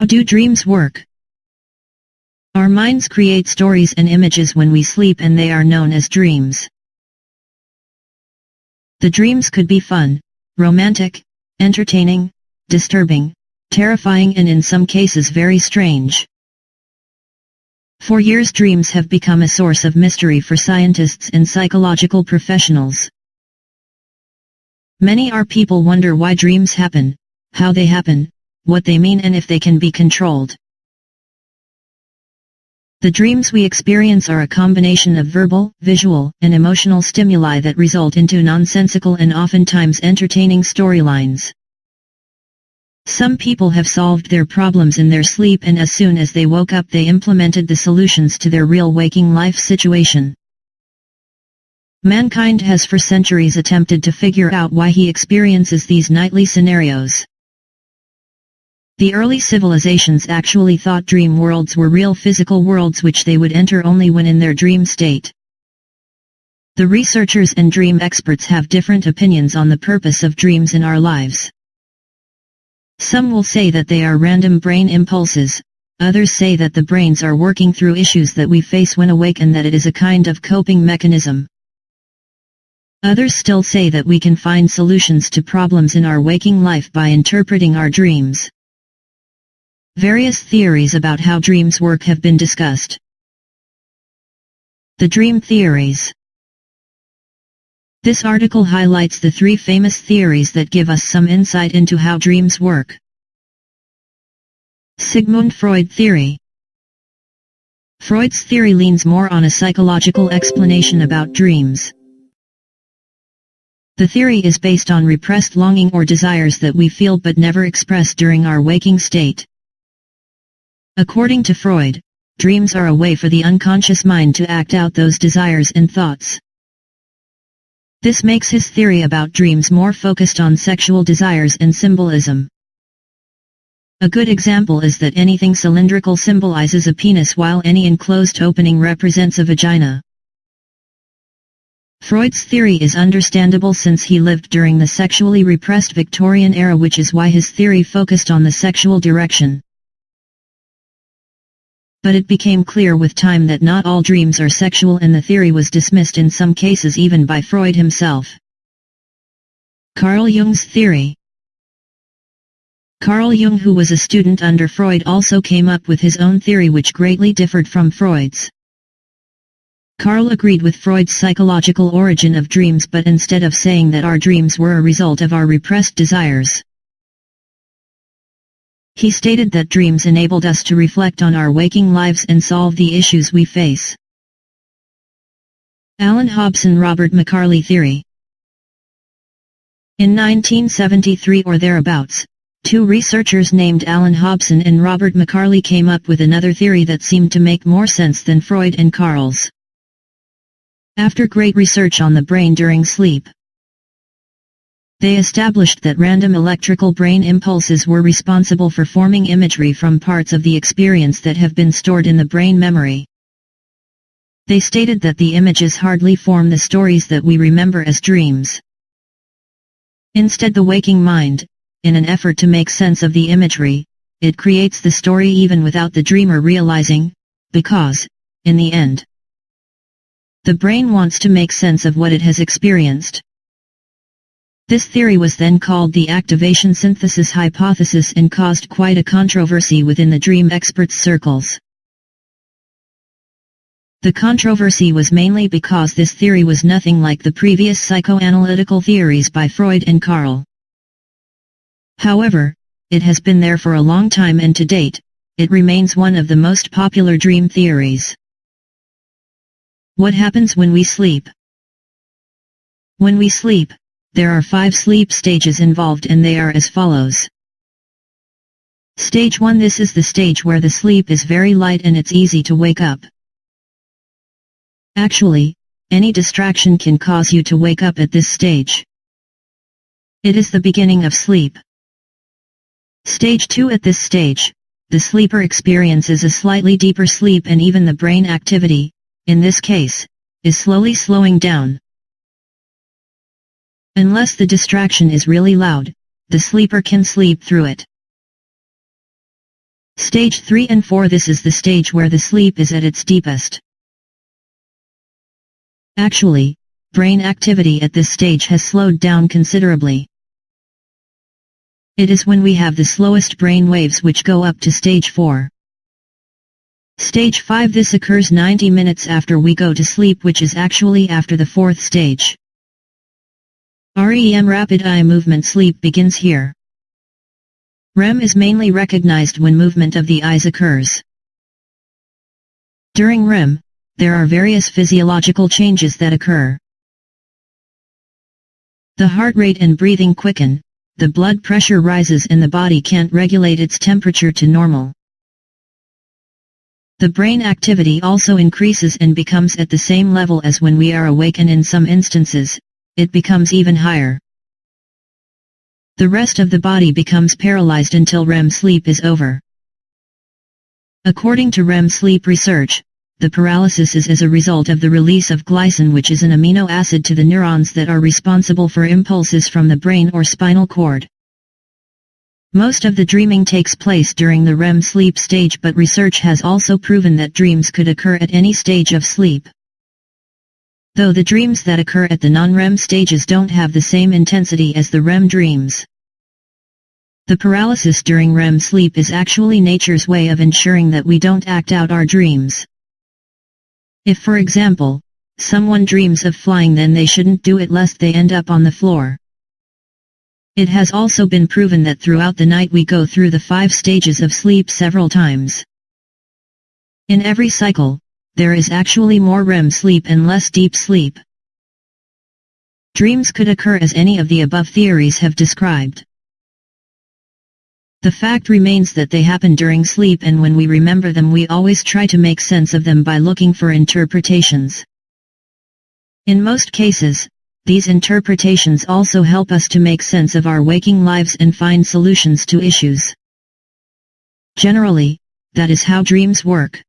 Do dreams work? Our minds create stories and images when we sleep, and they are known as dreams. The dreams could be fun, romantic, entertaining, disturbing, terrifying, and in some cases very strange. For years, dreams have become a source of mystery for scientists and psychological professionals. Many people wonder why dreams happen, how they happen, what they mean, and if they can be controlled. The dreams we experience are a combination of verbal, visual, and emotional stimuli that result into nonsensical and oftentimes entertaining storylines. Some people have solved their problems in their sleep, and as soon as they woke up they implemented the solutions to their real waking life situation. Mankind has for centuries attempted to figure out why he experiences these nightly scenarios. The early civilizations actually thought dream worlds were real physical worlds which they would enter only when in their dream state. The researchers and dream experts have different opinions on the purpose of dreams in our lives. Some will say that they are random brain impulses, others say that the brains are working through issues that we face when awake and that it is a kind of coping mechanism. Others still say that we can find solutions to problems in our waking life by interpreting our dreams. Various theories about how dreams work have been discussed. The dream theories. This article highlights the 3 famous theories that give us some insight into how dreams work. Sigmund Freud theory. Freud's theory leans more on a psychological explanation about dreams. The theory is based on repressed longing or desires that we feel but never express during our waking state. According to Freud, dreams are a way for the unconscious mind to act out those desires and thoughts. This makes his theory about dreams more focused on sexual desires and symbolism. A good example is that anything cylindrical symbolizes a penis while any enclosed opening represents a vagina. Freud's theory is understandable since he lived during the sexually repressed Victorian era, which is why his theory focused on the sexual direction. But it became clear with time that not all dreams are sexual, and the theory was dismissed in some cases even by Freud himself. Carl Jung's theory. Carl Jung, who was a student under Freud, also came up with his own theory which greatly differed from Freud's. Carl agreed with Freud's psychological origin of dreams, but instead of saying that our dreams were a result of our repressed desires, he stated that dreams enabled us to reflect on our waking lives and solve the issues we face. Alan Hobson Robert McCarley theory. In 1973 or thereabouts, 2 researchers named Alan Hobson and Robert McCarley came up with another theory that seemed to make more sense than Freud and Carl's. After great research on the brain during sleep, they established that random electrical brain impulses were responsible for forming imagery from parts of the experience that have been stored in the brain memory. They stated that the images hardly form the stories that we remember as dreams. Instead, the waking mind, in an effort to make sense of the imagery, it creates the story even without the dreamer realizing, because, in the end, the brain wants to make sense of what it has experienced. This theory was then called the activation synthesis hypothesis and caused quite a controversy within the dream experts' circles. The controversy was mainly because this theory was nothing like the previous psychoanalytical theories by Freud and Carl. However, it has been there for a long time, and to date, it remains one of the most popular dream theories. What happens when we sleep? When we sleep, there are 5 sleep stages involved, and they are as follows. Stage 1. This is the stage where the sleep is very light and it's easy to wake up. Actually, any distraction can cause you to wake up at this stage. It is the beginning of sleep. Stage 2. At this stage, the sleeper experiences a slightly deeper sleep, and even the brain activity, in this case, is slowly slowing down. Unless the distraction is really loud, the sleeper can sleep through it. Stage 3 and 4. This is the stage where the sleep is at its deepest. Actually, brain activity at this stage has slowed down considerably. It is when we have the slowest brain waves which go up to stage 4. Stage 5. This occurs 90 minutes after we go to sleep, which is actually after the 4th stage. REM, rapid eye movement sleep, begins here. REM is mainly recognized when movement of the eyes occurs. During REM, there are various physiological changes that occur. The heart rate and breathing quicken, the blood pressure rises and the body can't regulate its temperature to normal. The brain activity also increases and becomes at the same level as when we are awake, and in some instances, it becomes even higher. The rest of the body becomes paralyzed until REM sleep is over. According to REM sleep research, the paralysis is as a result of the release of glycine, which is an amino acid to the neurons that are responsible for impulses from the brain or spinal cord. Most of the dreaming takes place during the REM sleep stage, but research has also proven that dreams could occur at any stage of sleep. Though the dreams that occur at the non-REM stages don't have the same intensity as the REM dreams. The paralysis during REM sleep is actually nature's way of ensuring that we don't act out our dreams. If, for example, someone dreams of flying, then they shouldn't do it lest they end up on the floor. It has also been proven that throughout the night we go through the 5 stages of sleep several times. In every cycle, there is actually more REM sleep and less deep sleep. Dreams could occur as any of the above theories have described. The fact remains that they happen during sleep, and when we remember them we always try to make sense of them by looking for interpretations. In most cases, these interpretations also help us to make sense of our waking lives and find solutions to issues. Generally, that is how dreams work.